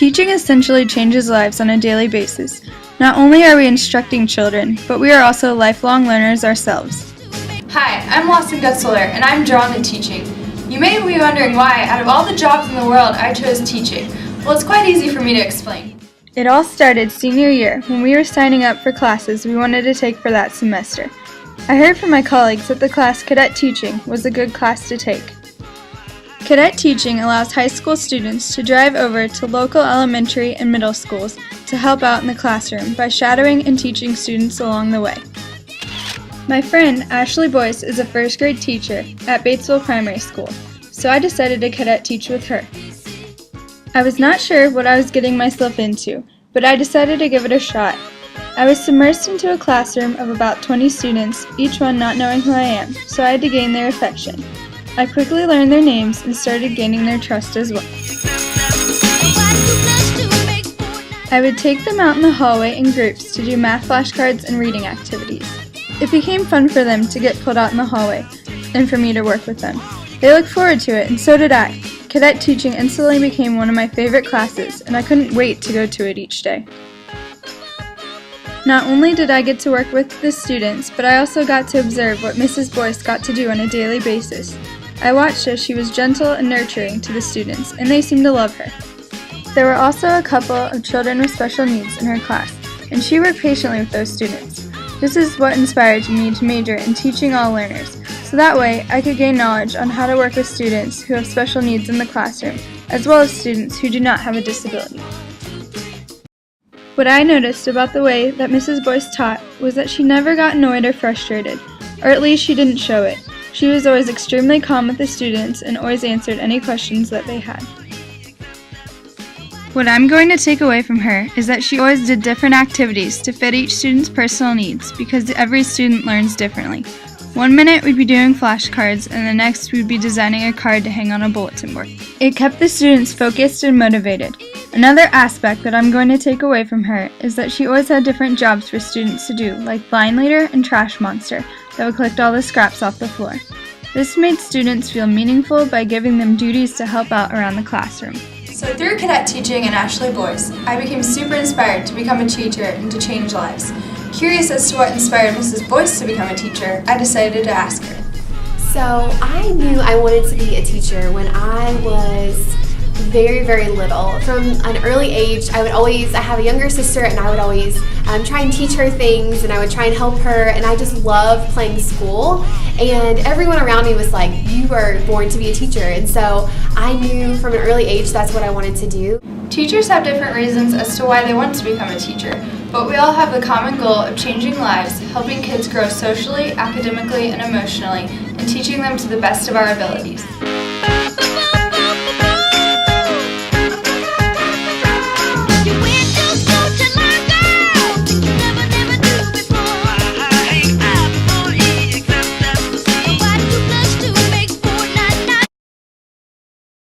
Teaching essentially changes lives on a daily basis. Not only are we instructing children, but we are also lifelong learners ourselves. Hi, I'm Lawson Gutzwiller, and I'm drawn to teaching. You may be wondering why, out of all the jobs in the world, I chose teaching. Well, it's quite easy for me to explain. It all started senior year when we were signing up for classes we wanted to take for that semester. I heard from my colleagues that the class Cadet Teaching was a good class to take. Cadet Teaching allows high school students to drive over to local elementary and middle schools to help out in the classroom by shadowing and teaching students along the way. My friend Ashley Boyce is a first grade teacher at Batesville Primary School, so I decided to cadet teach with her. I was not sure what I was getting myself into, but I decided to give it a shot. I was submersed into a classroom of about 20 students, each one not knowing who I am, so I had to gain their affection. I quickly learned their names and started gaining their trust as well. I would take them out in the hallway in groups to do math flashcards and reading activities. It became fun for them to get pulled out in the hallway and for me to work with them. They looked forward to it, and so did I. Cadet Teaching instantly became one of my favorite classes, and I couldn't wait to go to it each day. Not only did I get to work with the students, but I also got to observe what Mrs. Boyce got to do on a daily basis. I watched as she was gentle and nurturing to the students, and they seemed to love her. There were also a couple of children with special needs in her class, and she worked patiently with those students. This is what inspired me to major in teaching all learners, so that way I could gain knowledge on how to work with students who have special needs in the classroom, as well as students who do not have a disability. What I noticed about the way that Mrs. Boyce taught was that she never got annoyed or frustrated, or at least she didn't show it. She was always extremely calm with the students and always answered any questions that they had. What I'm going to take away from her is that she always did different activities to fit each student's personal needs because every student learns differently. One minute we'd be doing flashcards and the next we'd be designing a card to hang on a bulletin board. It kept the students focused and motivated. Another aspect that I'm going to take away from her is that she always had different jobs for students to do, like blind leader and trash monster, that would collect all the scraps off the floor. This made students feel meaningful by giving them duties to help out around the classroom. So through Cadet Teaching and Ashley Boyce, I became super inspired to become a teacher and to change lives. Curious as to what inspired Mrs. Boyce to become a teacher, I decided to ask her. So I knew I wanted to be a teacher when I was very, very little. From an early age, I have a younger sister, and I would always try and teach her things, and I would try and help her, and I just loved playing school, and everyone around me was like, you were born to be a teacher, and so I knew from an early age that's what I wanted to do. Teachers have different reasons as to why they want to become a teacher, but we all have the common goal of changing lives, helping kids grow socially, academically, and emotionally, and teaching them to the best of our abilities.